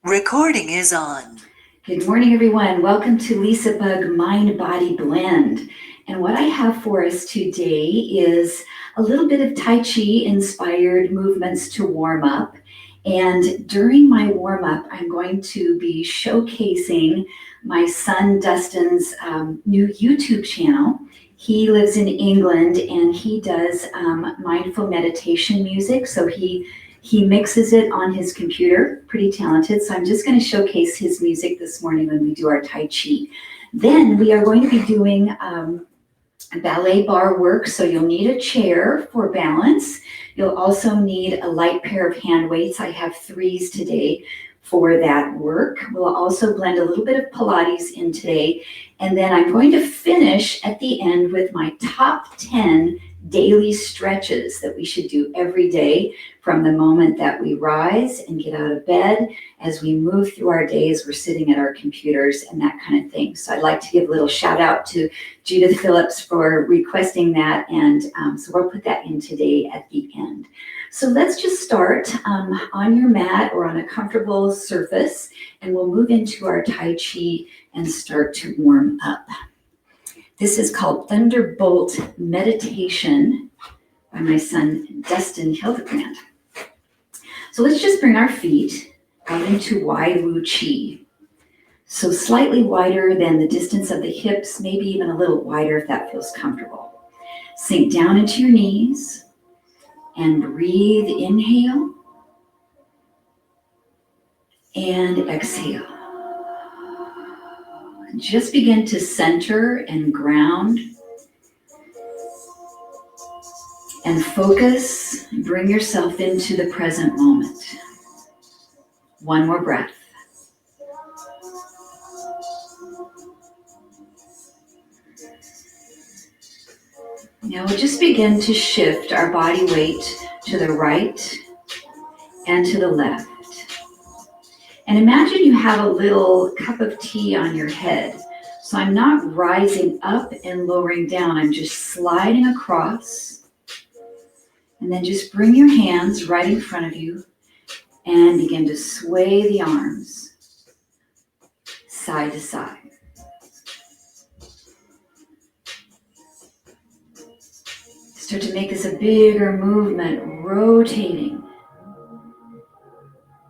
Recording is on. Good morning, everyone. Welcome to LisaBug Mind Body Blend. And what I have for us today is a little bit of Tai Chi inspired movements to warm up. And during my warm up, I'm going to be showcasing my son Dustin's new YouTube channel. He lives in England and he does mindful meditation music. So he mixes it on his computer, pretty talented. So I'm just going to showcase his music this morning when we do our Tai Chi. Then we are going to be doing ballet bar work. So you'll need a chair for balance. You'll also need a light pair of hand weights. I have 3s today for that work. We'll also blend a little bit of Pilates in today. And then I'm going to finish at the end with my top 10 daily stretches that we should do every day from the moment that we rise and get out of bed. As we move through our days, we're sitting at our computers and that kind of thing. So I'd like to give a little shout out to Judith Phillips for requesting that. And so we'll put that in today at the end. So let's just start on your mat or on a comfortable surface, and we'll move into our Tai Chi and start to warm up. This is called Thunderbolt Meditation by my son, Dustin Hildebrand. So let's just bring our feet out into wide Wu Chi. So slightly wider than the distance of the hips, maybe even a little wider if that feels comfortable. Sink down into your knees and breathe, inhale and exhale. Just begin to center and ground and focus. Bring yourself into the present moment. One more breath. Now we'll just begin to shift our body weight to the right and to the left. And imagine you have a little cup of tea on your head. So I'm not rising up and lowering down. I'm just sliding across. And then just bring your hands right in front of you and begin to sway the arms side to side. Start to make this a bigger movement, rotating.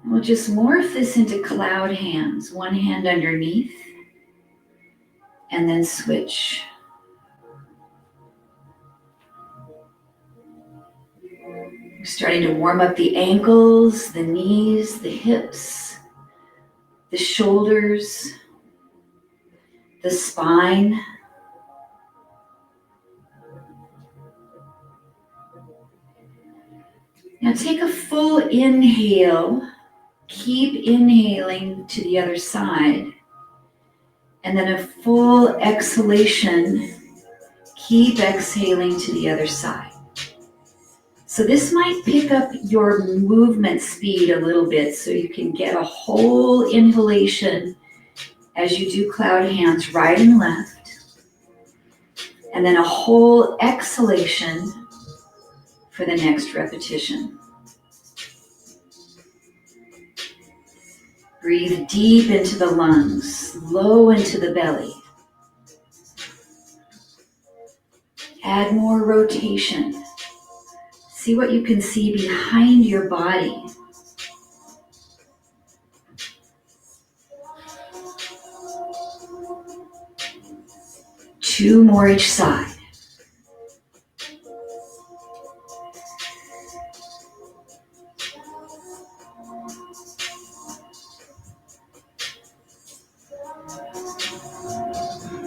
We'll just morph this into cloud hands, one hand underneath, and then switch. We're starting to warm up the ankles, the knees, the hips, the shoulders, the spine. Now take a full inhale. Keep inhaling to the other side. And then a full exhalation. Keep exhaling to the other side. So this might pick up your movement speed a little bit so you can get a whole inhalation as you do cloud hands right and left. And then a whole exhalation for the next repetition. Breathe deep into the lungs, low into the belly. Add more rotation. See what you can see behind your body. Two more each side.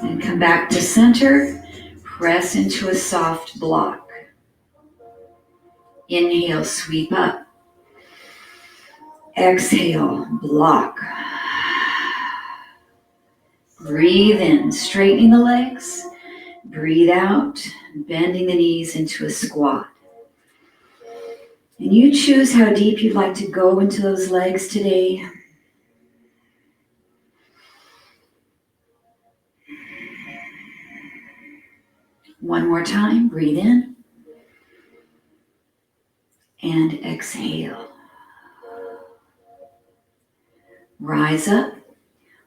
And come back to center. Press into a soft block. Inhale, sweep up. Exhale, block. Breathe in, straightening the legs. Breathe out, bending the knees into a squat. And you choose how deep you'd like to go into those legs today. One more time, breathe in and exhale. Rise up.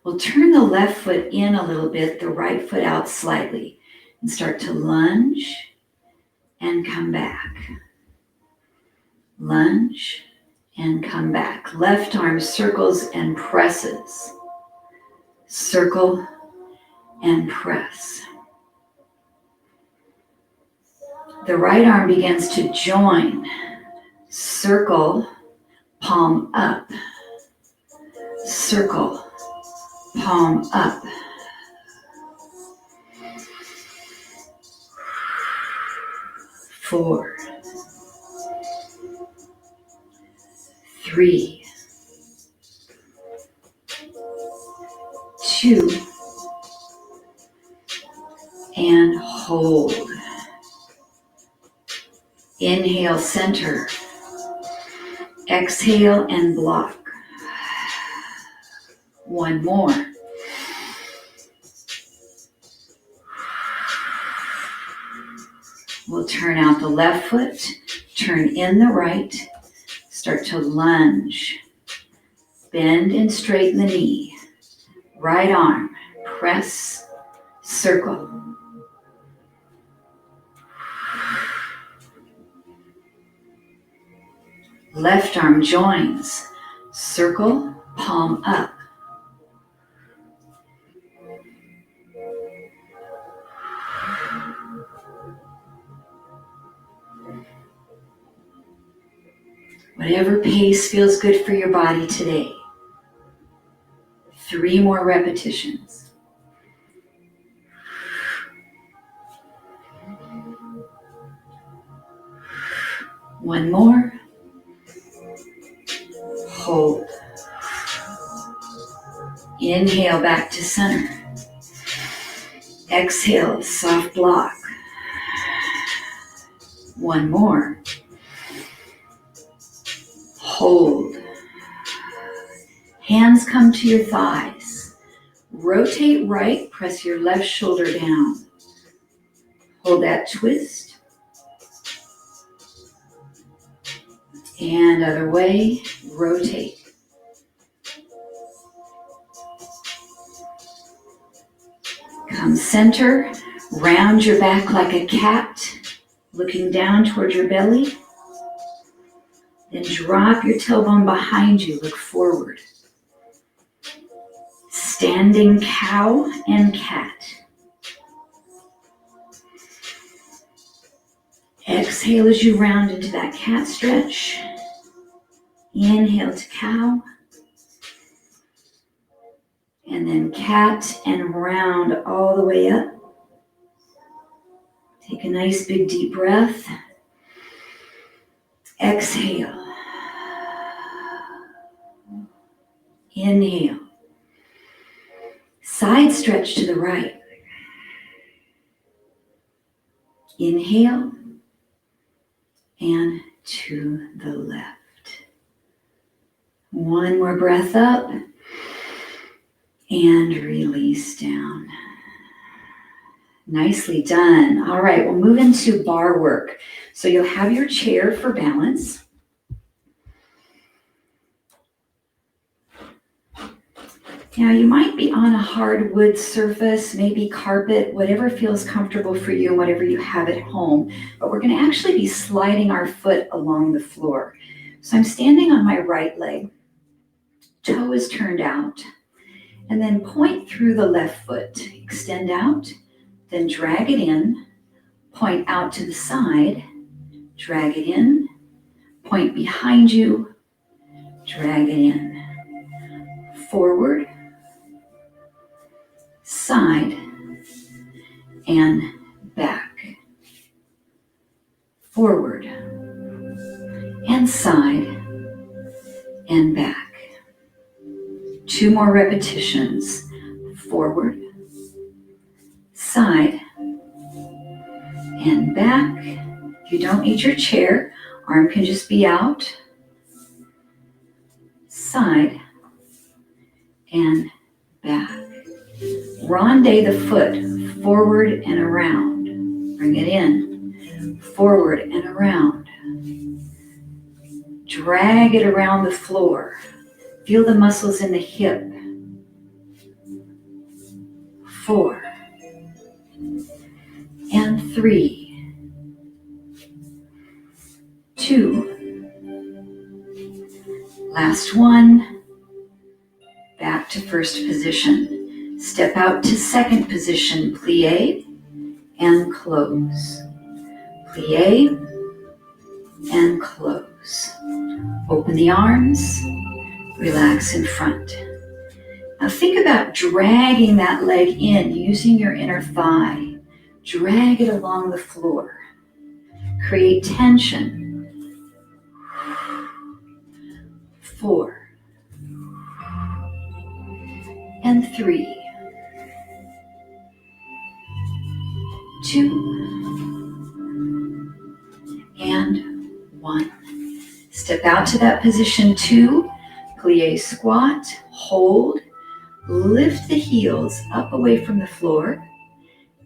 We'll turn the left foot in a little bit, the right foot out slightly, and start to lunge and come back. Lunge and come back. Left arm circles and presses. Circle and press. The right arm begins to join. Circle, palm up. Circle, palm up. Four, 3, 2, and hold. Inhale, center. Exhale and block. One more. We'll turn out the left foot, turn in the right, start to lunge. Bend and straighten the knee. Right arm, press, circle. Left arm joins, circle, palm up. Whatever pace feels good for your body today. 3 more repetitions. One more. Hold. Inhale back to center. Exhale, soft block. One more. Hold. Hands come to your thighs. Rotate right, press your left shoulder down. Hold that twist. And other way, rotate. Come center, round your back like a cat, looking down toward your belly. Then drop your tailbone behind you, look forward. Standing cow and cat. Exhale as you round into that cat stretch. Inhale to cow. And then cat and round all the way up. Take a nice big deep breath. Exhale. Inhale. Side stretch to the right. Inhale. And to the left. One more breath up. And release down. Nicely done. All right, we'll move into bar work. So you'll have your chair for balance. Now you might be on a hardwood surface, maybe carpet, whatever feels comfortable for you and whatever you have at home. But we're going to actually be sliding our foot along the floor. So I'm standing on my right leg. Toe is turned out. And then point through the left foot. Extend out. Then drag it in. Point out to the side. Drag it in. Point behind you. Drag it in. Forward. Side and back, forward and side and back. 2 more repetitions, forward, side and back. If you don't need your chair, arm can just be out, side and back. Ronde the foot forward and around. Bring it in. Forward and around. Drag it around the floor. If Feel the muscles in the hip. 4 and 3, 2, last one, back to first position. Step out to second position, plie and close. Plie and close. Open the arms, relax in front. Now think about dragging that leg in using your inner thigh. Drag it along the floor. Create tension. 4 and 3, 2 and 1. Step out to that position 2, plie squat, hold, lift the heels up away from the floor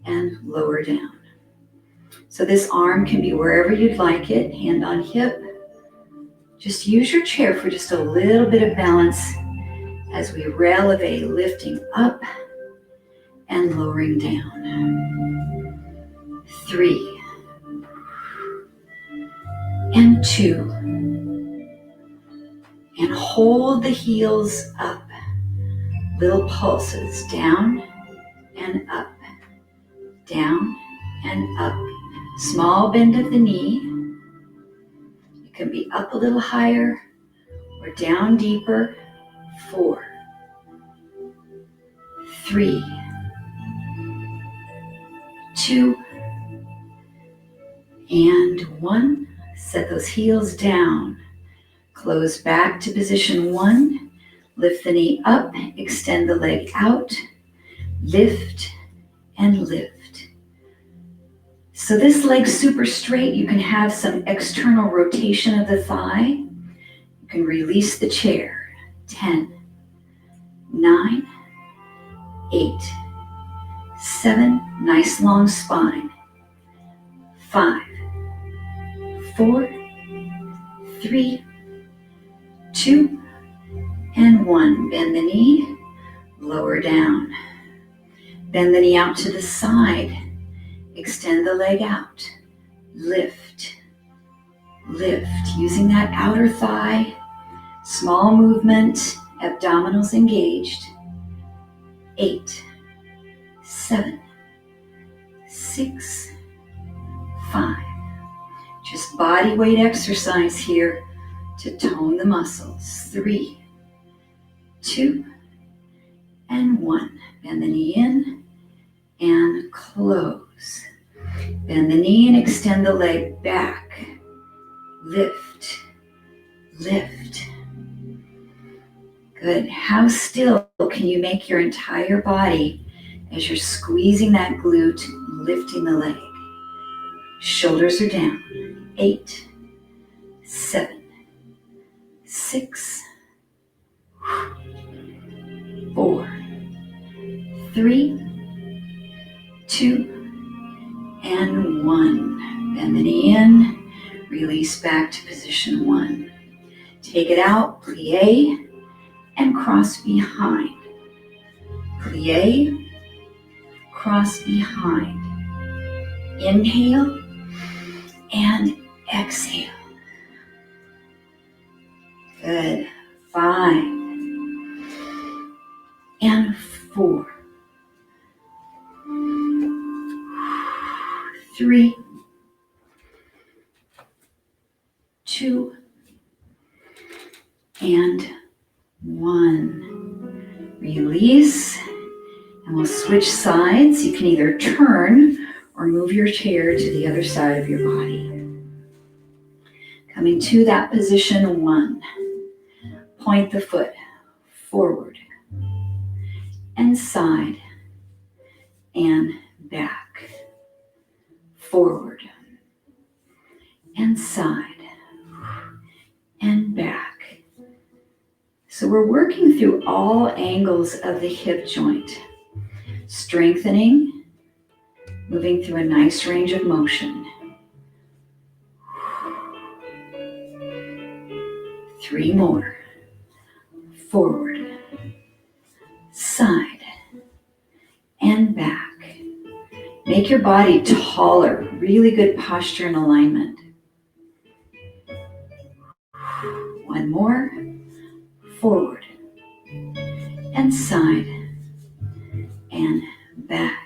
and lower down. So this arm can be wherever you'd like it, hand on hip. Just use your chair for just a little bit of balance as we relevate, lifting up and lowering down. 3 and 2. And hold the heels up. Little pulses, down and up, down and up. Small bend of the knee. It can be up a little higher or down deeper. 4, 3, 2, and 1. Set those heels down. Close back to position 1. Lift the knee up, extend the leg out, lift and lift. So this leg's super straight. You can have some external rotation of the thigh. You can release the chair. 10, 9, 8, 7, nice long spine. 5, 4, 3, 2, and 1. Bend the knee, lower down. Bend the knee out to the side. Extend the leg out. Lift, lift. Using that outer thigh. Small movement, abdominals engaged. 8, 7, 6, 5. Just body weight exercise here to tone the muscles. 3, 2, and 1. Bend the knee in and close. Bend the knee and extend the leg back. Lift, lift. Good. How still can you make your entire body as you're squeezing that glute, lifting the leg? Shoulders are down. 8, 7, 6, 4, 3, 2, and 1. Bend the knee in, release back to position 1. Take it out, plie, and cross behind. Plie, cross behind. Inhale and exhale. Good. 5 and 4, 3, 2, and 1. Release, and we'll switch sides. You can either turn or move your chair to the other side of your body. Coming to that position 1. Point the foot forward and side and back. Forward and side and back. So we're working through all angles of the hip joint, strengthening, moving through a nice range of motion. 3 more. forward, side, and back. Make your body taller, really good posture and alignment. One more, forward, and side, and back.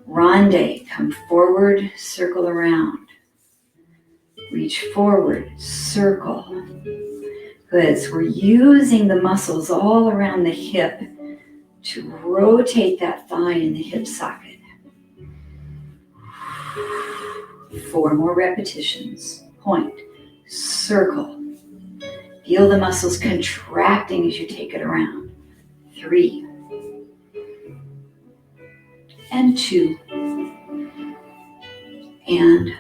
Ronde, come forward, circle around. Reach forward, circle. Good, so we're using the muscles all around the hip to rotate that thigh in the hip socket. 4 more repetitions. Point, circle. Feel the muscles contracting as you take it around. 3 and 2 and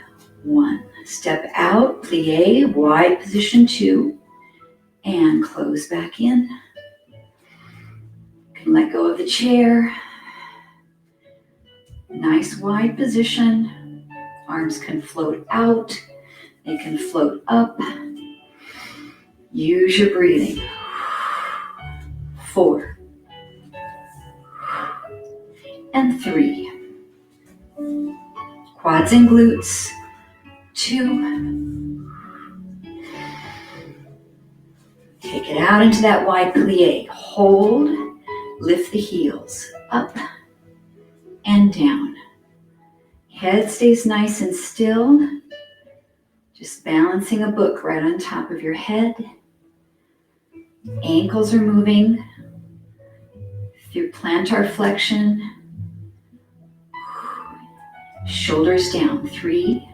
1. Step out, plie, wide position 2, and close back in. You can let go of the chair. Nice wide position. Arms can float out. They can float up. Use your breathing. 4 and 3. Quads and glutes. 2. Take it out into that wide plie. Hold. Lift the heels up and down. Head stays nice and still. Just balancing a book right on top of your head. Ankles are moving through plantar flexion. Shoulders down. 3,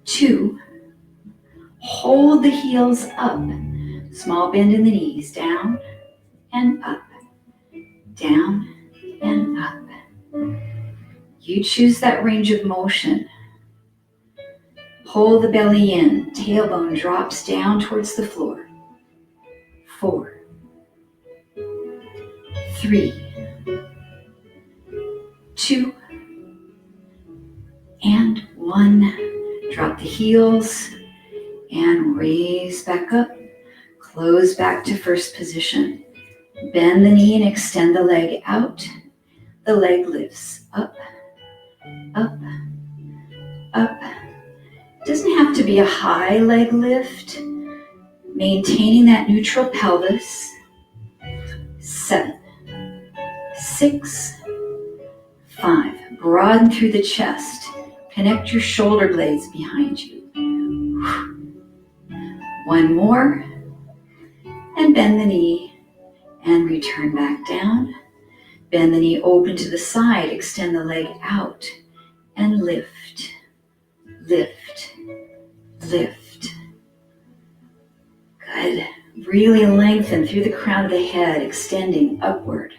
2. Hold the heels up. Small bend in the knees. Down and up. Down and up. You choose that range of motion. Pull the belly in. Tailbone drops down towards the floor. 4, 3, 2, and 1. Drop the heels and raise back up. Close back to first position. Bend the knee and extend the leg out. The leg lifts up, up, up. Doesn't have to be a high leg lift. Maintaining that neutral pelvis. 7, 6, 5. Broaden through the chest. Connect your shoulder blades behind you. 1 more. And bend the knee and return back down. Bend the knee open to the side. Extend the leg out and lift, lift, lift. Good. Really lengthen through the crown of the head, extending upward.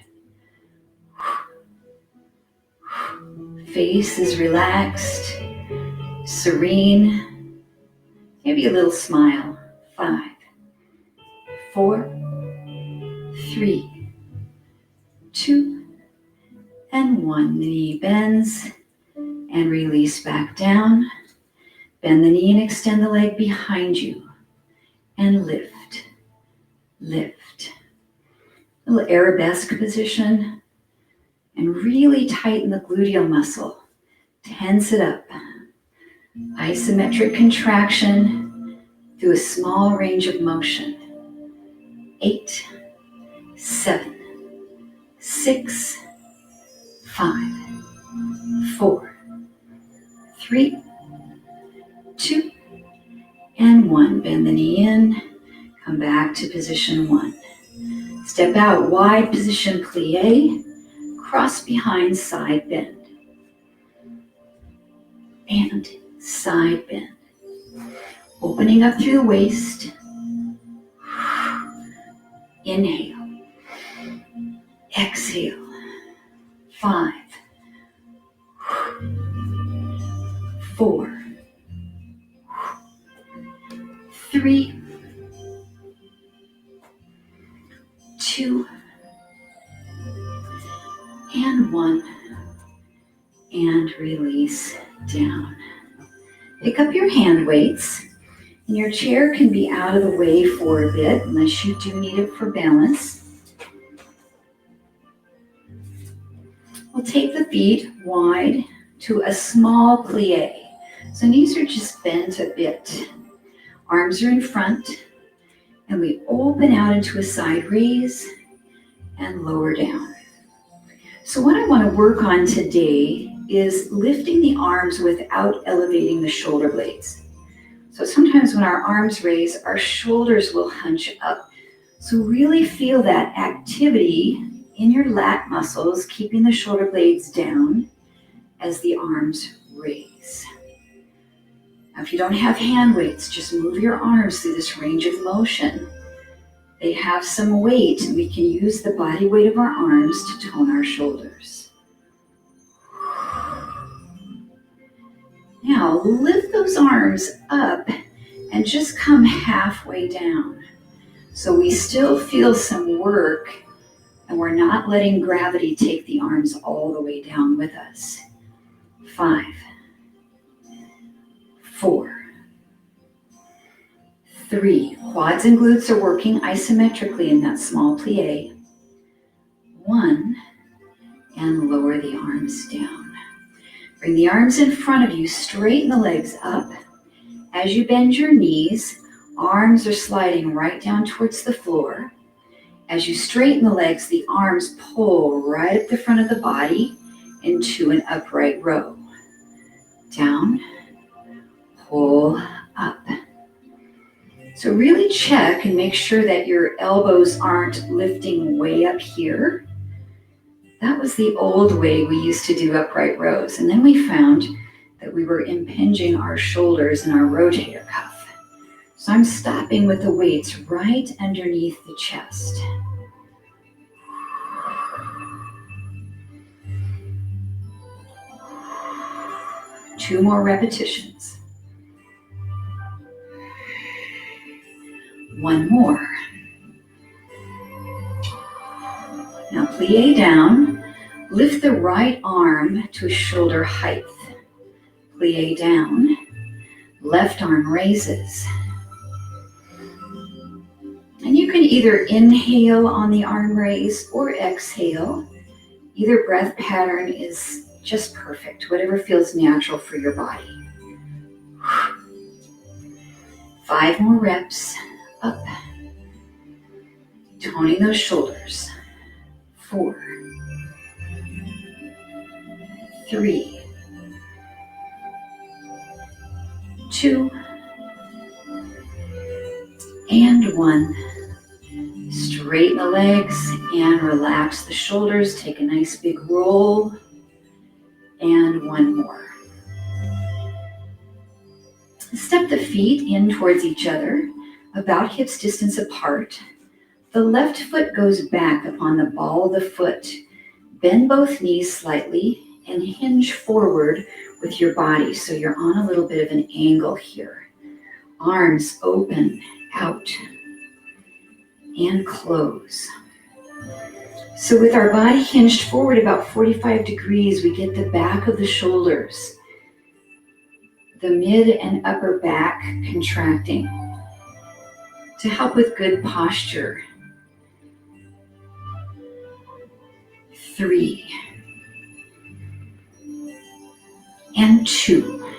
Face is relaxed, serene, maybe a little smile. 5, 4, 3, 2, and 1. The knee bends and release back down. Bend the knee and extend the leg behind you and lift, lift. A little arabesque position and really tighten the gluteal muscle. Tense it up. Isometric contraction through a small range of motion. 8, 7, 6, 5, 4, 3, 2, and 1. Bend the knee in. Come back to position 1. Step out, wide position plie. Cross behind, side bend. And side bend. Opening up through the waist. Inhale. Exhale. 5, 4, 3, 2, and 1. And release down. Pick up your hand weights And your chair can be out of the way for a bit unless you do need it for balance. We'll take the feet wide to a small plie. So knees are just bent a bit. Arms are in front, and we open out into a side raise and lower down. So what I want to work on today is lifting the arms without elevating the shoulder blades. So sometimes when our arms raise, our shoulders will hunch up. So really feel that activity in your lat muscles, keeping the shoulder blades down as the arms raise. Now, if you don't have hand weights, just move your arms through this range of motion. They have some weight, and we can use the body weight of our arms to tone our shoulders. Now, lift those arms up and just come halfway down. So we still feel some work, and we're not letting gravity take the arms all the way down with us. 5, 4, 3. Quads and glutes are working isometrically in that small plie. 1, and lower the arms down. Bring the arms in front of you, straighten the legs up. As you bend your knees, arms are sliding right down towards the floor. As you straighten the legs, the arms pull right up the front of the body into an upright row. Down, pull up. So really check and make sure that your elbows aren't lifting way up here. That was the old way we used to do upright rows. And then we found that we were impinging our shoulders and our rotator cuff. So I'm stopping with the weights right underneath the chest. Two more repetitions. One more. Now plie down, lift the right arm to shoulder height. Plie down, left arm raises. And you can either inhale on the arm raise or exhale. Either breath pattern is just perfect, whatever feels natural for your body. 5 more reps, up. Toning those shoulders. 4, 3, 2, and 1. Straighten the legs and relax the shoulders. Take a nice big roll. And one more. Step the feet in towards each other, about hips distance apart. The left foot goes back upon the ball of the foot. Bend both knees slightly and hinge forward with your body so you're on a little bit of an angle here. Arms open out and close. So with our body hinged forward about 45 degrees, we get the back of the shoulders, the mid and upper back contracting to help with good posture. 3, and 2.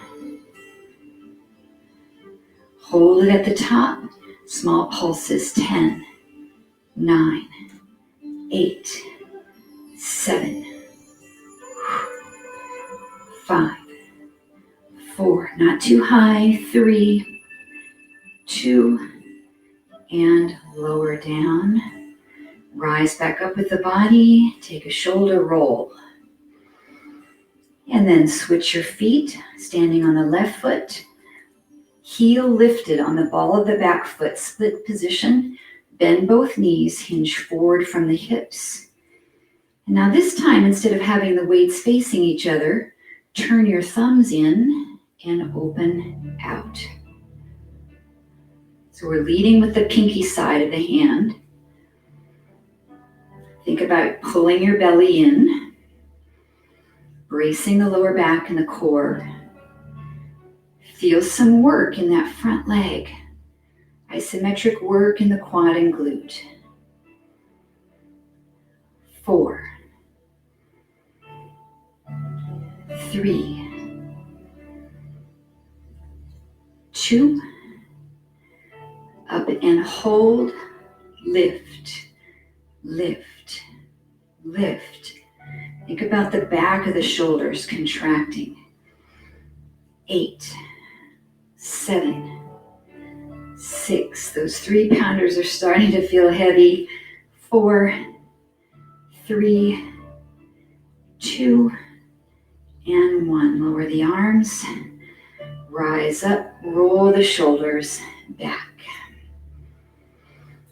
Hold it at the top. Small pulses. 10, 9, 8, 7, 5, 4, not too high. 3, 2, and lower down. Rise back up with the body. Take a shoulder roll. And then switch your feet, standing on the left foot. Heel lifted on the ball of the back foot, split position. Bend both knees, hinge forward from the hips. And now this time, instead of having the weights facing each other, turn your thumbs in and open out. So we're leading with the pinky side of the hand. Think about pulling your belly in, bracing the lower back and the core. Feel some work in that front leg. Isometric work in the quad and glute. 4, 3, 2, up and hold, lift, lift, lift. Think about the back of the shoulders contracting. 8, 7, 6. Those 3-pounders are starting to feel heavy. 4, 3, 2, and 1. Lower the arms, rise up, roll the shoulders back.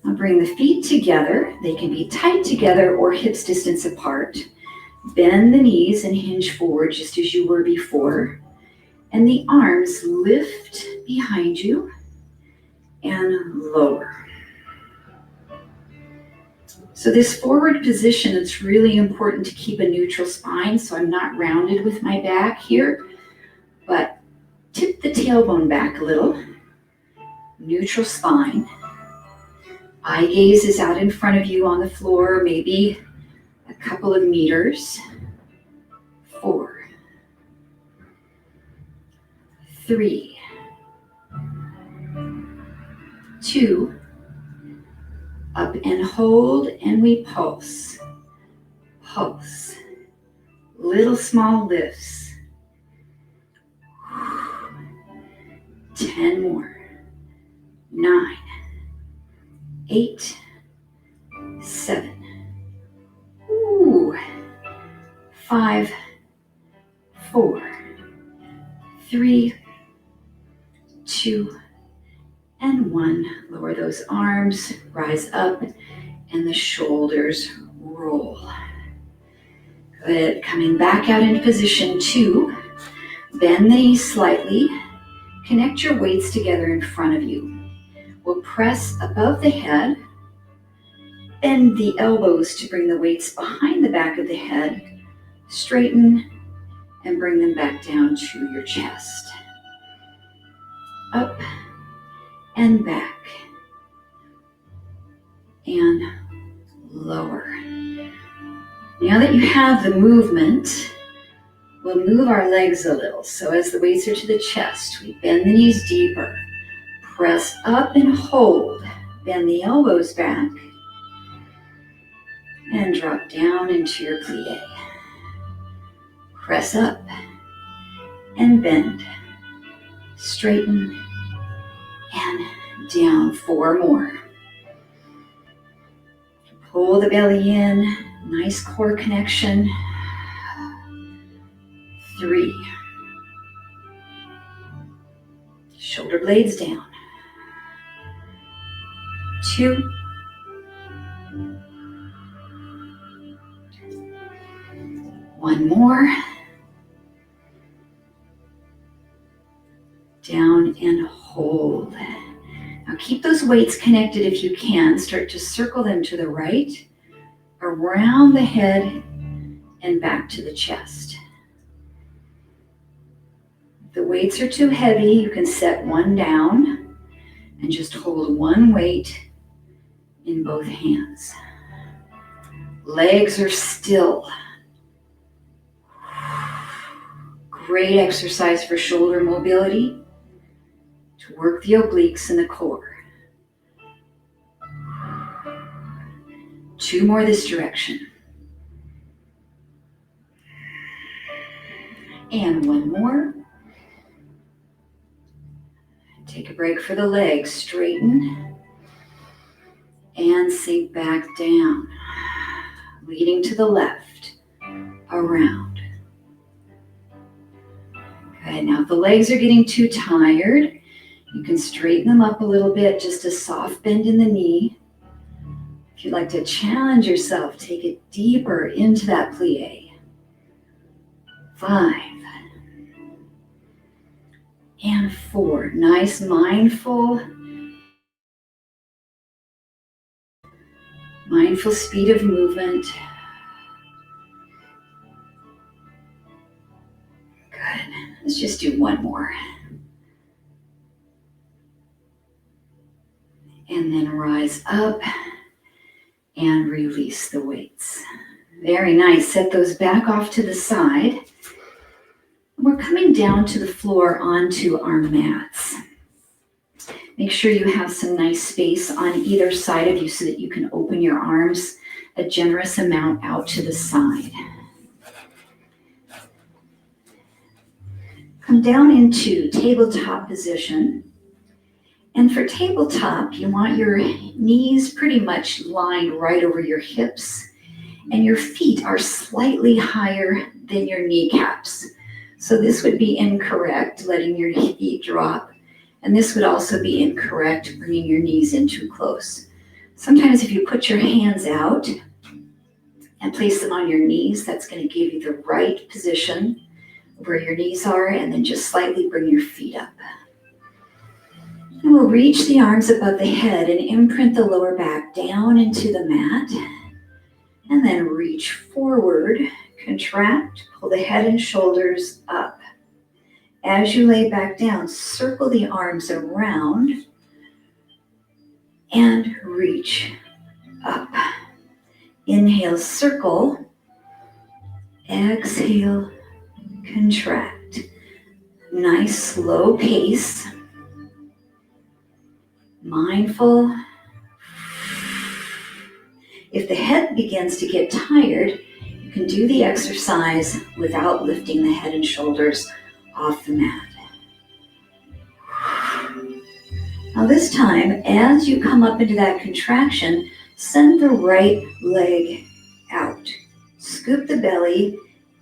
Now bring the feet together. They can be tight together or hips distance apart. Bend the knees and hinge forward just as you were before. And the arms lift behind you and lower. So this forward position, it's really important to keep a neutral spine, so I'm not rounded with my back here, but tip the tailbone back a little. Neutral spine. Eye gaze is out in front of you on the floor, maybe a couple of meters. 4, 3, 2, up and hold, and we pulse, pulse, little small lifts. 10 more. 9, 8, 7, 5, 4, 3, 2, and 1. Lower those arms, rise up, and the shoulders roll. Good. Coming back out into position 2. Bend the knees slightly. Connect your weights together in front of you. We'll press above the head. Bend the elbows to bring the weights behind the back of the head. Straighten and bring them back down to your chest. Up and back. And lower. Now that you have the movement, we'll move our legs a little. So as the weights are to the chest, we bend the knees deeper. Press up and hold. Bend the elbows back. And drop down into your plie. Press up and bend. Straighten and down. 4 more. Pull the belly in. Nice core connection. 3. Shoulder blades down. 2. 1 more. Down and hold. Now keep those weights connected if you can. Start to circle them to the right, around the head, and back to the chest. If the weights are too heavy, you can set one down and just hold one weight in both hands. Legs are still. Great exercise for shoulder mobility to work the obliques and the core. 2 more this direction. And 1 more. Take a break for the legs. Straighten and sink back down. Leading to the left, around. Okay, now if the legs are getting too tired, you can straighten them up a little bit, just a soft bend in the knee. If you'd like to challenge yourself, take it deeper into that plie. 5 and 4. Nice, mindful speed of movement. Good. Let's just do 1 more. And then rise up and release the weights. Very nice. Set those back off to the side. We're coming down to the floor onto our mats. Make sure you have some nice space on either side of you so that you can open your arms a generous amount out to the side. Come down into tabletop position. And for tabletop, you want your knees pretty much lined right over your hips, and your feet are slightly higher than your kneecaps. So this would be incorrect, letting your feet drop. And this would also be incorrect, bringing your knees in too close. Sometimes if you put your hands out and place them on your knees, that's going to give you the right position where your knees are, and then just slightly bring your feet up. And we'll reach the arms above the head and imprint the lower back down into the mat. And then reach forward, contract, pull the head and shoulders up. As you lay back down, circle the arms around and reach up. Inhale, circle. Exhale, contract. Nice slow pace. Mindful. If the head begins to get tired, you can do the exercise without lifting the head and shoulders off the mat. Now this time, as you come up into that contraction, send the right leg out. Scoop the belly,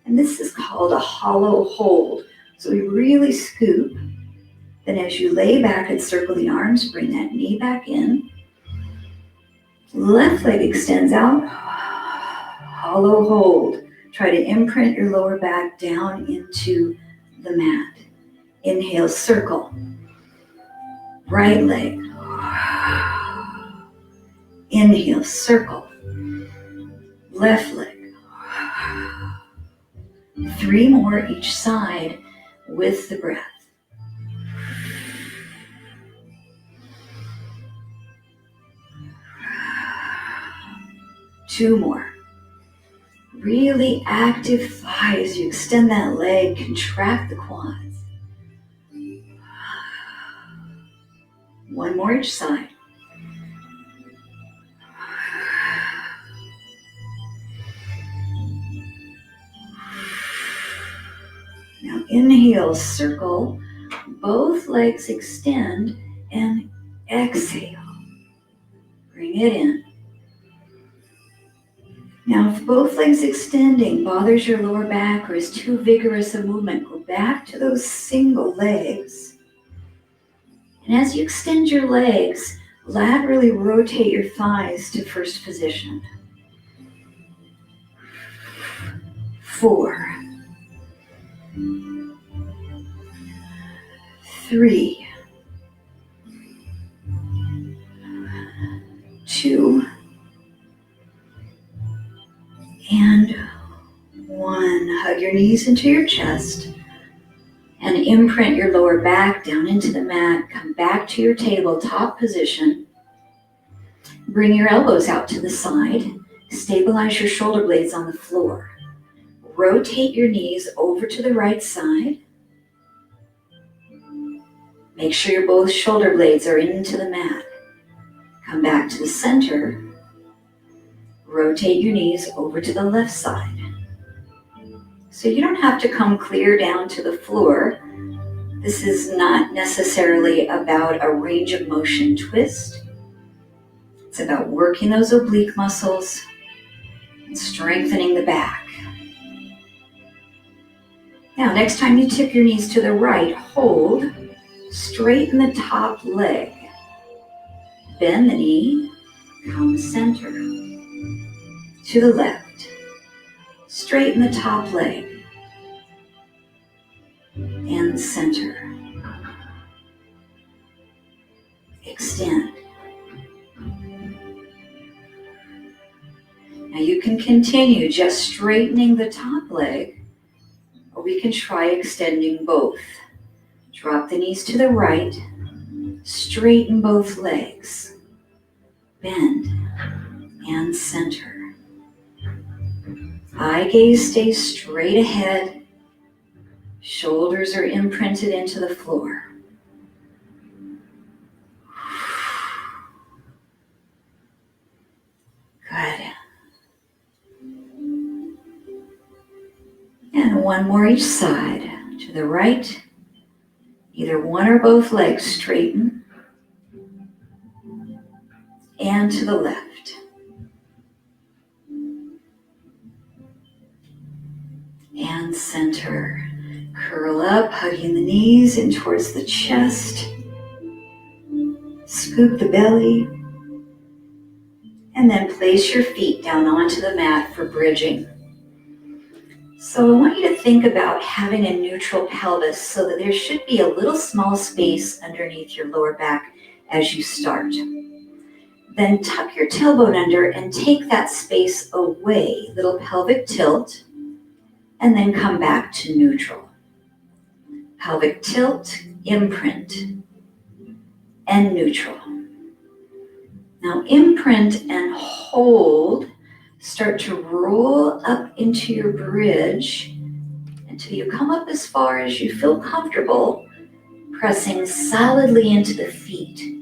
and this is called a hollow hold. So we really scoop. Then as you lay back and circle the arms, bring that knee back in. Left leg extends out. Hollow hold. Try to imprint your lower back down into the mat. Inhale, circle. Right leg. Inhale, circle. Left leg. 3 more each side with the breath. Two more. Really active thighs. You extend that leg, contract the quads. 1 more each side. Now inhale, circle. Both legs extend and exhale. Bring it in. Now, if both legs extending bothers your lower back or is too vigorous a movement, go back to those single legs. And as you extend your legs, laterally rotate your thighs to first position. 4, 3, 2, and 1. Hug your knees into your chest and imprint your lower back down into the mat. Come back to your tabletop position. Bring your elbows out to the side. Stabilize your shoulder blades on the floor. Rotate your knees over to the right side. Make sure your both shoulder blades are into the mat. Come back to the center. Rotate your knees over to the left side. So you don't have to come clear down to the floor. This is not necessarily about a range of motion twist. It's about working those oblique muscles and strengthening the back. Now, next time you tip your knees to the right, hold, straighten the top leg. Bend the knee, come center. To the left, straighten the top leg and center. Extend. Now you can continue just straightening the top leg, or we can try extending both. Drop the knees to the right, straighten both legs. bend, and center. Eye gaze stays straight ahead. Shoulders are imprinted into the floor. Good. And one more each side. To the right, either one or both legs straighten. And to the left. And center. Curl up, hugging the knees in towards the chest. Scoop the belly. And then place your feet down onto the mat for bridging. So I want you to think about having a neutral pelvis so that there should be a little small space underneath your lower back as you start. Then tuck your tailbone under and take that space away, little pelvic tilt, and then come back to neutral. Pelvic tilt, imprint, and neutral. Now imprint and hold. Start to roll up into your bridge until you come up as far as you feel comfortable, pressing solidly into the feet.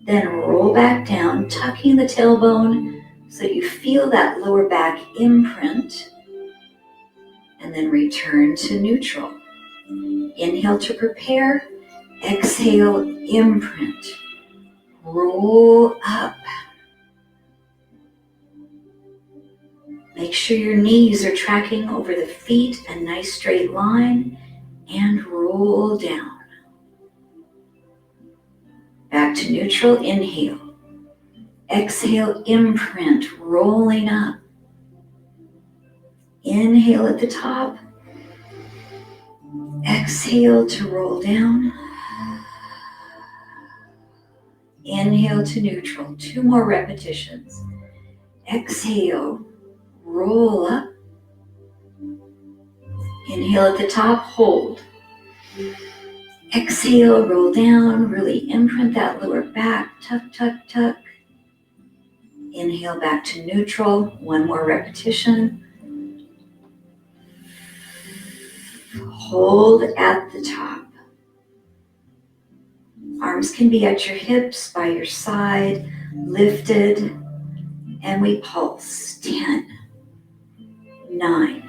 Then roll back down, tucking the tailbone so that you feel that lower back imprint, and then return to neutral. Inhale to prepare, exhale, imprint. Roll up. Make sure your knees are tracking over the feet, a nice straight line, and roll down. Back to neutral, inhale. Exhale, imprint, rolling up. Inhale at the top. Exhale to roll down. Inhale to neutral. 2 more repetitions. Exhale. Roll up. Inhale at the top, hold. Exhale, roll down, really imprint that lower back, tuck, tuck, tuck. Inhale back to neutral, 1 more repetition. Hold at the top. Arms can be at your hips, by your side, lifted, and we pulse. 10. 9,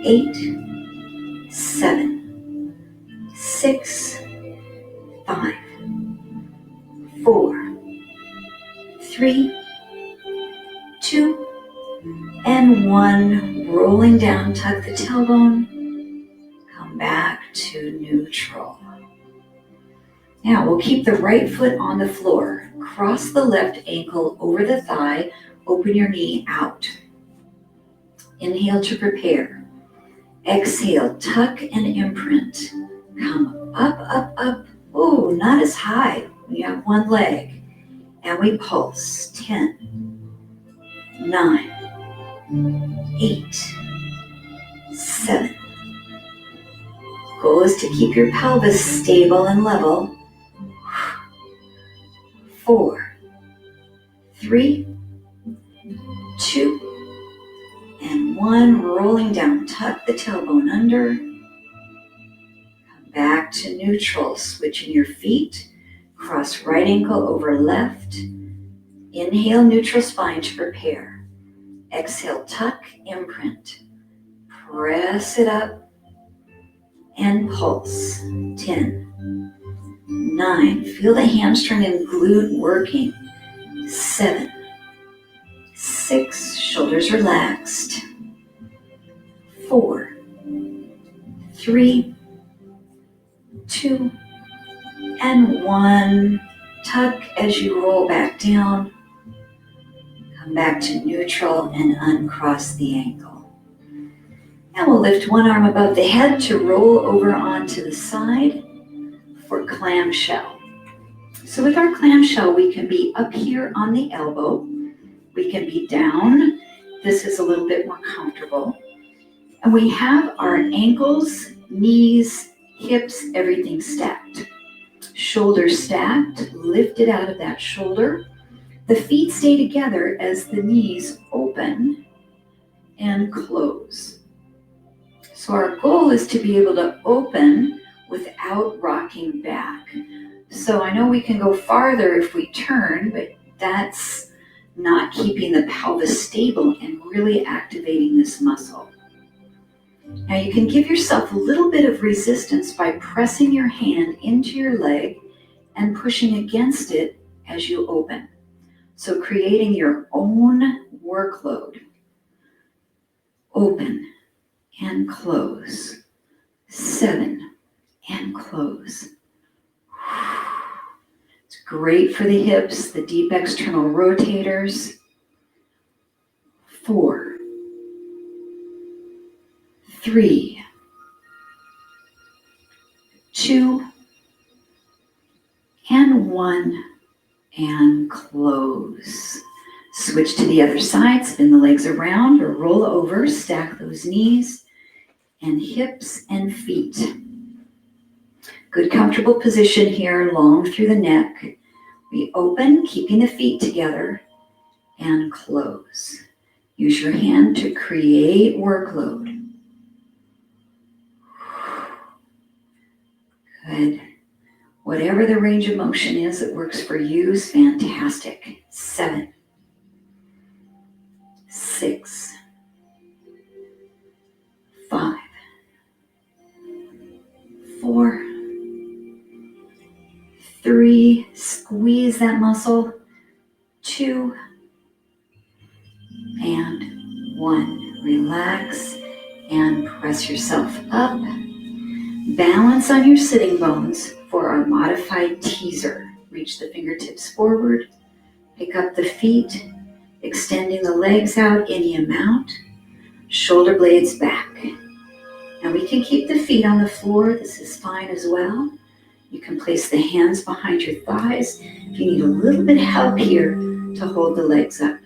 8, 7, 6, 5, 4, 3, 2, and 1. Rolling down, tuck the tailbone. Come back to neutral. Now we'll keep the right foot on the floor. Cross the left ankle over the thigh. Open your knee out. Inhale to prepare. Exhale, tuck and imprint. Come up, up, up. Oh, not as high. We have 1 leg. And we pulse. 10, 9, 8, 7. Goal is to keep your pelvis stable and level. 4, 3, 2, and 1, rolling down, tuck the tailbone under. Come back to neutral, switching your feet. Cross right ankle over left. Inhale, neutral spine to prepare. Exhale, tuck, imprint. Press it up and pulse. 10, 9, feel the hamstring and glute working. 7, 6, shoulders relaxed. 4, 3, 2, and 1. Tuck as you roll back down. Come back to neutral and uncross the ankle. And we'll lift 1 arm above the head to roll over onto the side for clamshell. So with our clamshell, we can be up here on the elbow. We can be down. This is a little bit more comfortable. And we have our ankles, knees, hips, everything stacked. Shoulders stacked, lifted out of that shoulder. The feet stay together as the knees open and close. So our goal is to be able to open without rocking back. So I know we can go farther if we turn, but that's not keeping the pelvis stable and really activating this muscle. Now you can give yourself a little bit of resistance by pressing your hand into your leg and pushing against it as you open. So creating your own workload. Open and close. 7 and close. It's great for the hips, the deep external rotators. 4, 3, 2, and 1, and close. Switch to the other side, spin the legs around or roll over, stack those knees and hips and feet. Good comfortable position here, long through the neck. We open, keeping the feet together, and close. Use your hand to create workload. Good. Whatever the range of motion is that works for you is fantastic. 7, 6, 5, 4, 3, squeeze that muscle, 2, and 1. Relax and press yourself up. Balance on your sitting bones for our modified teaser. Reach the fingertips forward, pick up the feet, extending the legs out any amount, shoulder blades back. Now we can keep the feet on the floor. This is fine as well. You can place the hands behind your thighs if you need a little bit of help here to hold the legs up.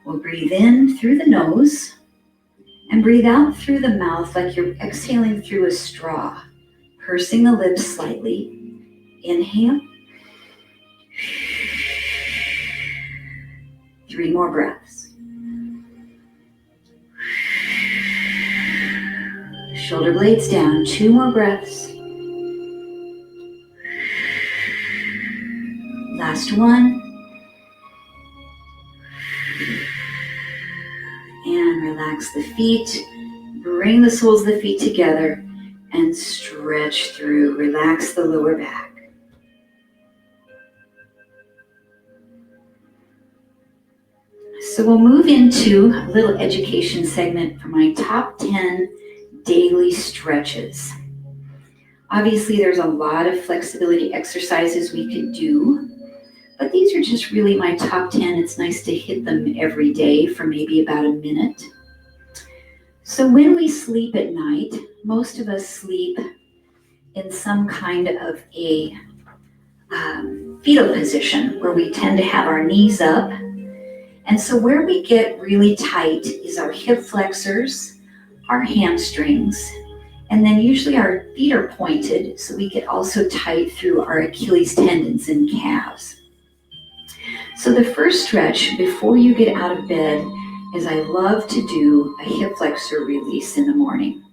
We'll breathe in through the nose and breathe out through the mouth like you're exhaling through a straw, pursing the lips slightly. Inhale. 3 more breaths. Shoulder blades down. 2 more breaths. Last one. And relax the feet. Bring the soles of the feet together and stretch through. Relax the lower back. So we'll move into a little education segment for my top 10 daily stretches. Obviously, there's a lot of flexibility exercises we could do, but these are just really my top 10. It's nice to hit them every day for maybe about a minute. So when we sleep at night, most of us sleep in some kind of a fetal position where we tend to have our knees up. And so where we get really tight is our hip flexors, our hamstrings, and then usually our feet are pointed, so we get also tight through our Achilles tendons and calves. So the first stretch before you get out of bed is I love to do a hip flexor release in the morning.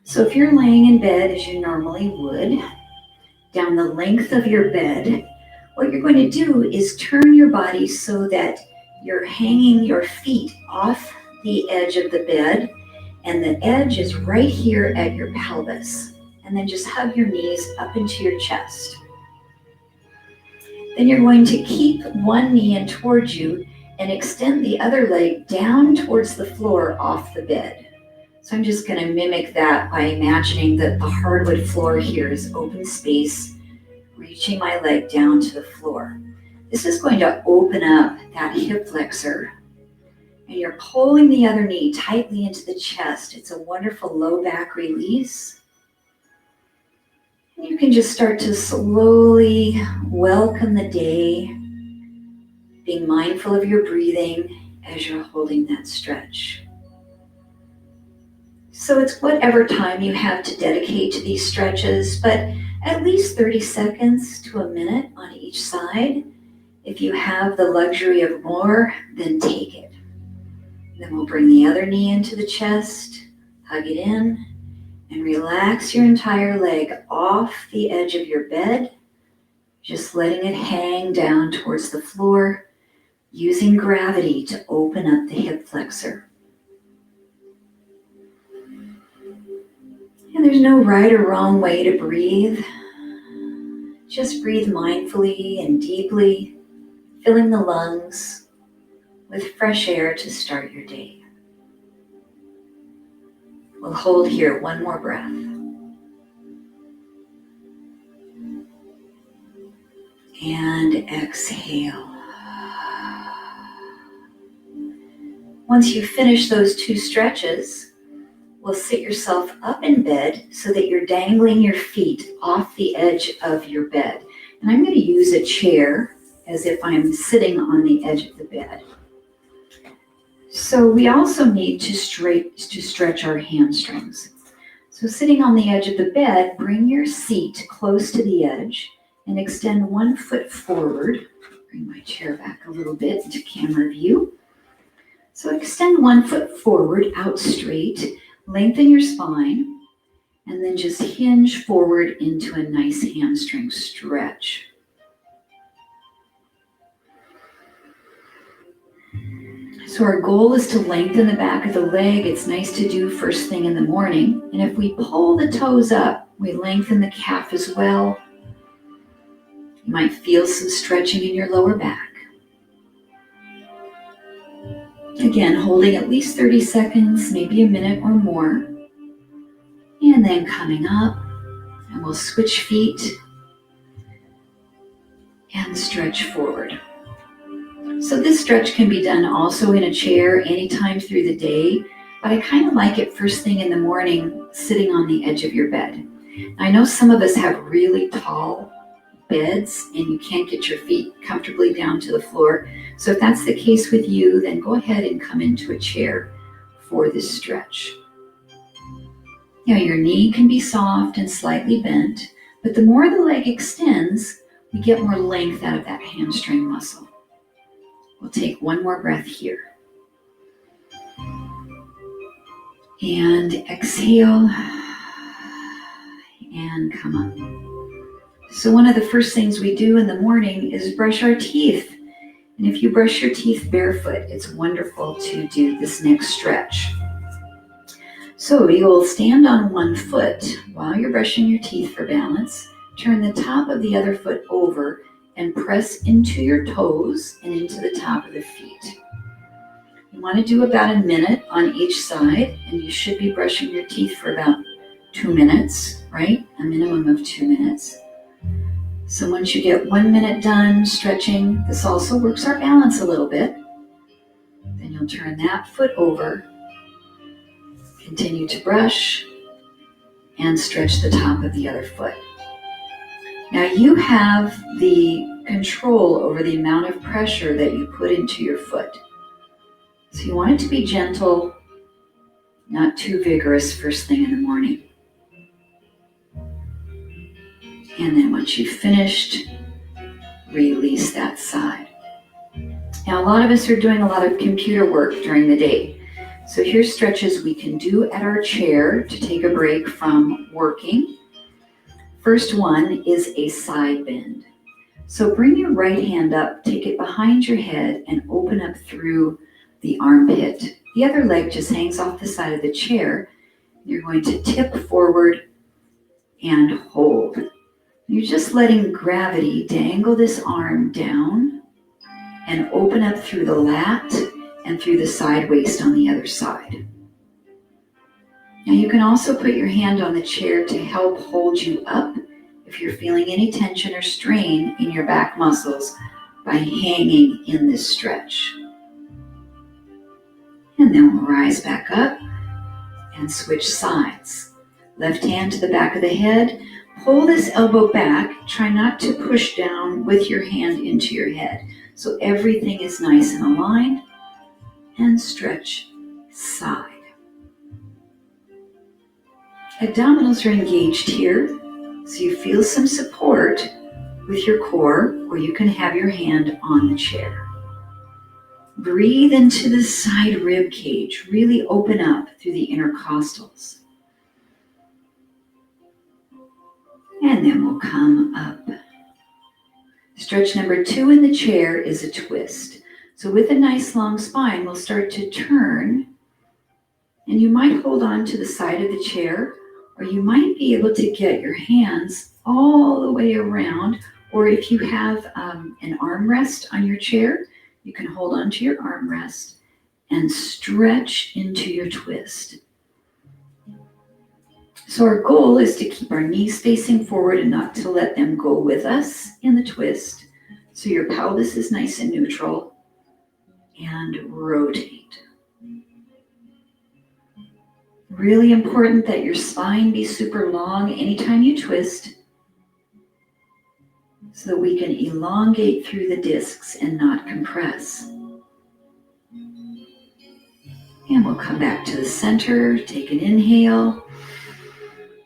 So if you're laying in bed as you normally would, down the length of your bed, what you're going to do is turn your body so that you're hanging your feet off the edge of the bed, and the edge is right here at your pelvis. And then just hug your knees up into your chest. Then you're going to keep one knee in towards you and extend the other leg down towards the floor off the bed. So I'm just going to mimic that by imagining that the hardwood floor here is open space, reaching my leg down to the floor. This is going to open up that hip flexor, and you're pulling the other knee tightly into the chest. It's a wonderful low back release. And you can just start to slowly welcome the day, being mindful of your breathing as you're holding that stretch. So it's whatever time you have to dedicate to these stretches, but at least 30 seconds to a minute on each side. If you have the luxury of more, then take it. Then we'll bring the other knee into the chest, hug it in, and relax your entire leg off the edge of your bed, just letting it hang down towards the floor, using gravity to open up the hip flexor. And there's no right or wrong way to breathe. Just breathe mindfully and deeply, filling the lungs with fresh air to start your day. We'll hold here one more breath. And exhale. Once you finish those 2 stretches, we'll sit yourself up in bed so that you're dangling your feet off the edge of your bed. And I'm going to use a chair as if I'm sitting on the edge of the bed. So we also need to stretch our hamstrings. So sitting on the edge of the bed, bring your seat close to the edge and extend 1 foot forward. Bring my chair back a little bit into camera view. So extend 1 foot forward, out straight, lengthen your spine, and then just hinge forward into a nice hamstring stretch. So our goal is to lengthen the back of the leg. It's nice to do first thing in the morning. And if we pull the toes up, we lengthen the calf as well. You might feel some stretching in your lower back. Again, holding at least 30 seconds, maybe a minute or more. And then coming up, and we'll switch feet and stretch forward. So this stretch can be done also in a chair anytime through the day, but I kind of like it first thing in the morning, sitting on the edge of your bed. I know some of us have really tall beds and you can't get your feet comfortably down to the floor. So if that's the case with you, then go ahead and come into a chair for this stretch. Now your knee can be soft and slightly bent, but the more the leg extends, we get more length out of that hamstring muscle. We'll take 1 more breath here. And exhale and come up. So one of the first things we do in the morning is brush our teeth. And if you brush your teeth barefoot, it's wonderful to do this next stretch. So you'll stand on 1 foot while you're brushing your teeth for balance. Turn the top of the other foot over and press into your toes and into the top of the feet. You want to do about a minute on each side, and you should be brushing your teeth for about 2 minutes, right? A minimum of 2 minutes. So once you get 1 minute done stretching, this also works our balance a little bit. Then you'll turn that foot over, continue to brush, and stretch the top of the other foot. Now you have the control over the amount of pressure that you put into your foot. So you want it to be gentle, not too vigorous first thing in the morning. And then once you've finished, release that side. Now a lot of us are doing a lot of computer work during the day. So here's stretches we can do at our chair to take a break from working. First one is a side bend. So bring your right hand up, take it behind your head, and open up through the armpit. The other leg just hangs off the side of the chair. You're going to tip forward and hold. You're just letting gravity dangle this arm down and open up through the lat and through the side waist on the other side. Now you can also put your hand on the chair to help hold you up if you're feeling any tension or strain in your back muscles by hanging in this stretch. And then we'll rise back up and switch sides. Left hand to the back of the head. Pull this elbow back. Try not to push down with your hand into your head. So everything is nice and aligned. And stretch side. Abdominals are engaged here, so you feel some support with your core, or you can have your hand on the chair. Breathe into the side rib cage. Really open up through the intercostals. And then we'll come up. Stretch number 2 in the chair is a twist. So with a nice long spine, we'll start to turn, and you might hold on to the side of the chair, or you might be able to get your hands all the way around, or if you have an armrest on your chair, you can hold on to your armrest and stretch into your twist. So our goal is to keep our knees facing forward and not to let them go with us in the twist. So your pelvis is nice and neutral, and rotate. Really important that your spine be super long anytime you twist, so that we can elongate through the discs and not compress. And we'll come back to the center, take an inhale,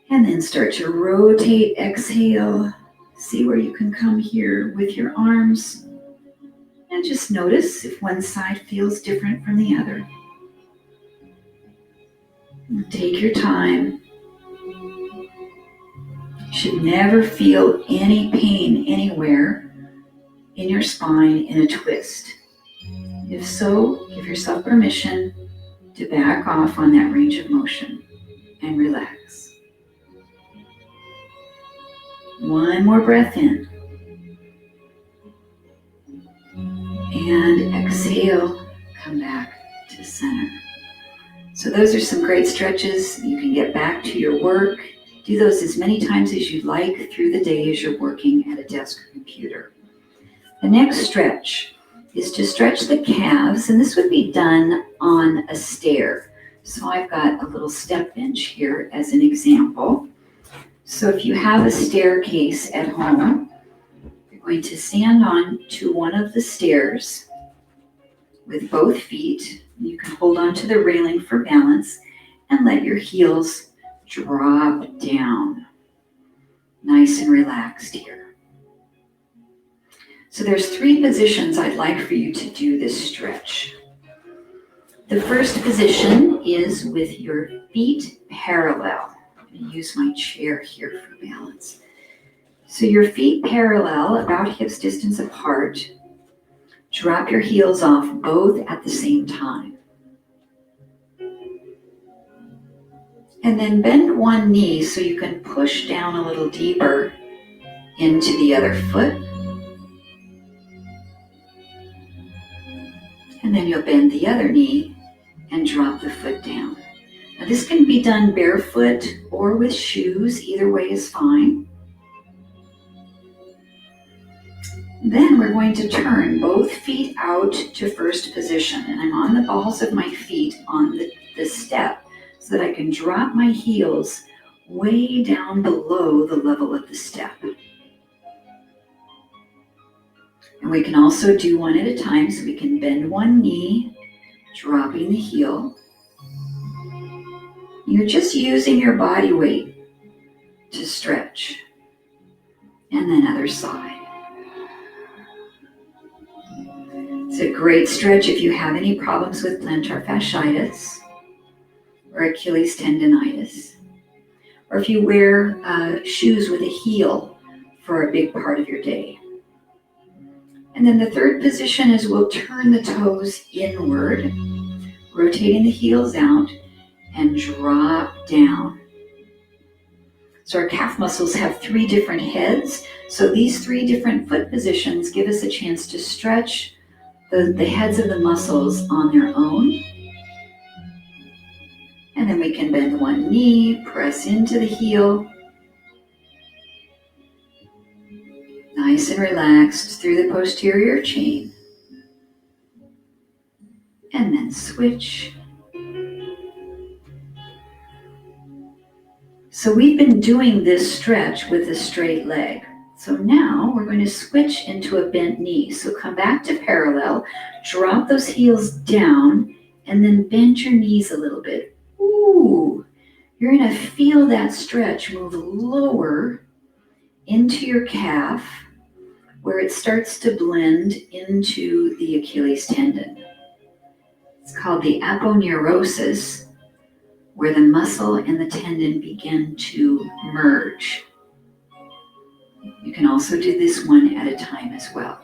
and then start to rotate, exhale. See where you can come here with your arms, and just notice if one side feels different from the other. Take your time. You should never feel any pain anywhere in your spine in a twist. If so, give yourself permission to back off on that range of motion and relax. One more breath in. And exhale, come back to the center. So those are some great stretches. You can get back to your work. Do those as many times as you'd like through the day as you're working at a desk or computer. The next stretch is to stretch the calves, and this would be done on a stair. So I've got a little step bench here as an example. So if you have a staircase at home, you're going to stand on to one of the stairs with both feet. You can hold on to the railing for balance and let your heels drop down. Nice and relaxed here. So there's 3 positions I'd like for you to do this stretch. The first position is with your feet parallel. I'm going to use my chair here for balance. So your feet parallel, about hips distance apart. Drop your heels off both at the same time. And then bend one knee so you can push down a little deeper into the other foot. And then you'll bend the other knee and drop the foot down. Now this can be done barefoot or with shoes. Either way is fine. Then we're going to turn both feet out to first position, and I'm on the balls of my feet on the step so that I can drop my heels way down below the level of the step. And we can also do one at a time, so we can bend one knee, dropping the heel. You're just using your body weight to stretch. And then other side. It's a great stretch if you have any problems with plantar fasciitis or Achilles tendonitis, or if you wear shoes with a heel for a big part of your day. And then the third position is we'll turn the toes inward, rotating the heels out, and drop down. So our calf muscles have 3 different heads. So these 3 different foot positions give us a chance to stretch the heads of the muscles on their own. And then we can bend one knee, press into the heel. Nice and relaxed through the posterior chain. And then switch. So we've been doing this stretch with a straight leg. So now we're going to switch into a bent knee. So come back to parallel, drop those heels down, and then bend your knees a little bit. Ooh, you're going to feel that stretch move lower into your calf where it starts to blend into the Achilles tendon. It's called the aponeurosis, where the muscle and the tendon begin to merge. You can also do this one at a time as well.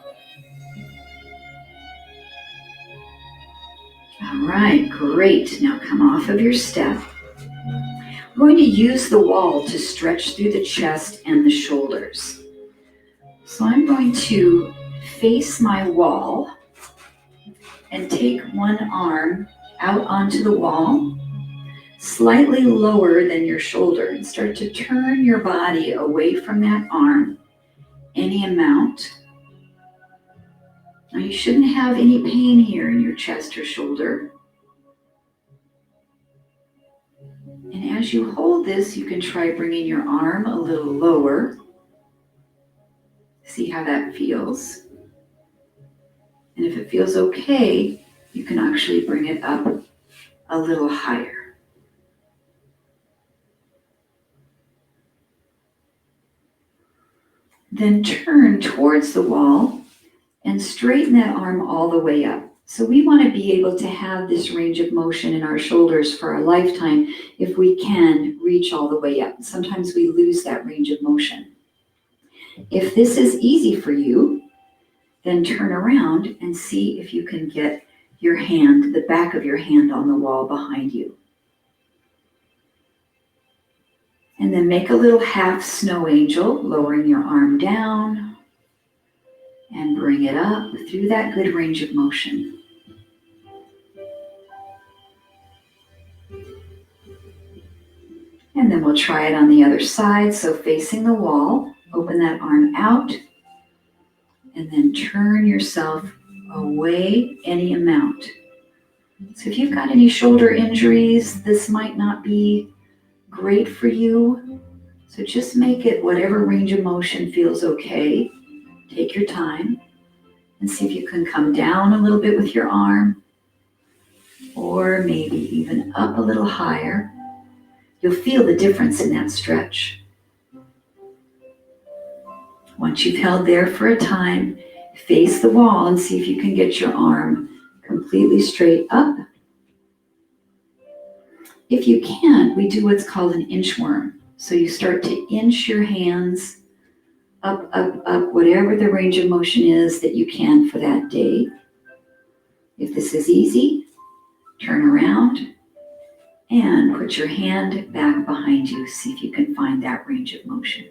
All right, great. Now come off of your step. I'm going to use the wall to stretch through the chest and the shoulders. So I'm going to face my wall and take one arm out onto the wall, slightly lower than your shoulder, and start to turn your body away from that arm any amount. Now you shouldn't have any pain here in your chest or shoulder. And as you hold this, you can try bringing your arm a little lower. See how that feels. And if it feels okay, you can actually bring it up a little higher. Then turn towards the wall and straighten that arm all the way up. So we want to be able to have this range of motion in our shoulders for a lifetime if we can reach all the way up. Sometimes we lose that range of motion. If this is easy for you, then turn around and see if you can get your hand, the back of your hand on the wall behind you. And then make a little half snow angel, lowering your arm down and bring it up through that good range of motion. And then we'll try it on the other side. So facing the wall, open that arm out and then turn yourself away any amount. So if you've got any shoulder injuries, this might not be great for you. So just make it whatever range of motion feels okay. Take your time and see if you can come down a little bit with your arm, or maybe even up a little higher. You'll feel the difference in that stretch. Once you've held there for a time, face the wall and see if you can get your arm completely straight up. If you can't, we do what's called an inchworm. So you start to inch your hands up, up, up, whatever the range of motion is that you can for that day. If this is easy, turn around and put your hand back behind you. See if you can find that range of motion.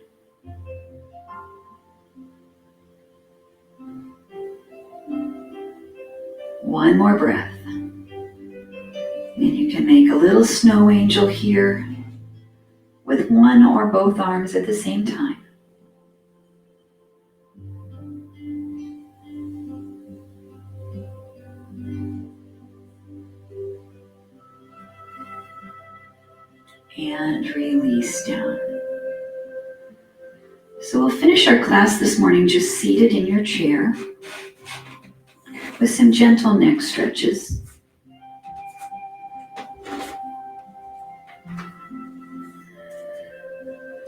One more breath. And you can make a little snow angel here with one or both arms at the same time. And release down. So we'll finish our class this morning just seated in your chair with some gentle neck stretches.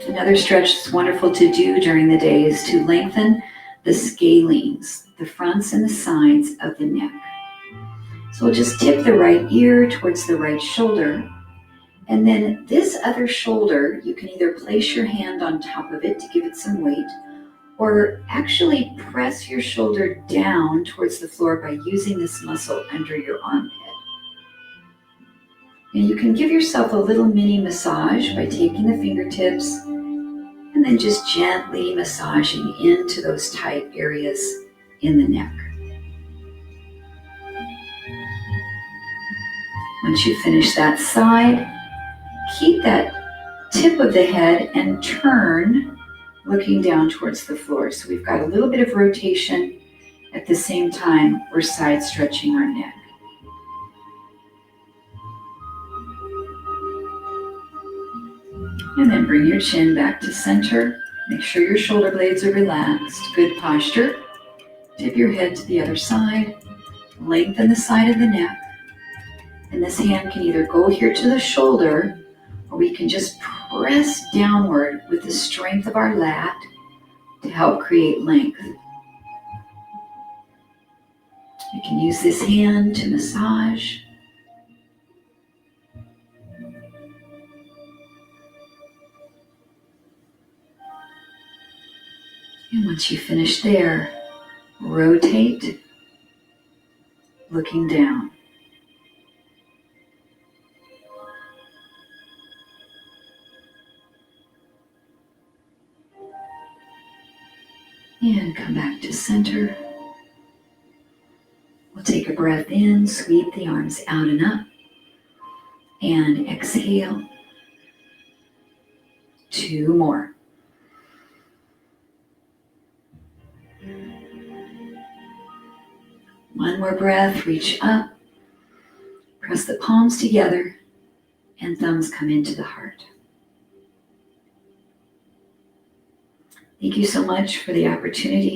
Another stretch that's wonderful to do during the day is to lengthen the scalenes, the fronts and the sides of the neck. So we'll just tip the right ear towards the right shoulder. And then this other shoulder, you can either place your hand on top of it to give it some weight, or actually press your shoulder down towards the floor by using this muscle under your armpit. And you can give yourself a little mini massage by taking the fingertips and then just gently massaging into those tight areas in the neck. Once you finish that side, keep that tip of the head and turn looking down towards the floor. So we've got a little bit of rotation at the same time we're side stretching our neck. And then bring your chin back to center. Make sure your shoulder blades are relaxed. Good posture. Tip your head to the other side. Lengthen the side of the neck. And this hand can either go here to the shoulder, or we can just press downward with the strength of our lat to help create length. You can use this hand to massage. And once you finish there, rotate, looking down. And come back to center. We'll take a breath in, sweep the arms out and up, and exhale. 2 more. One more breath, reach up, press the palms together, and thumbs come into the heart. Thank you so much for the opportunity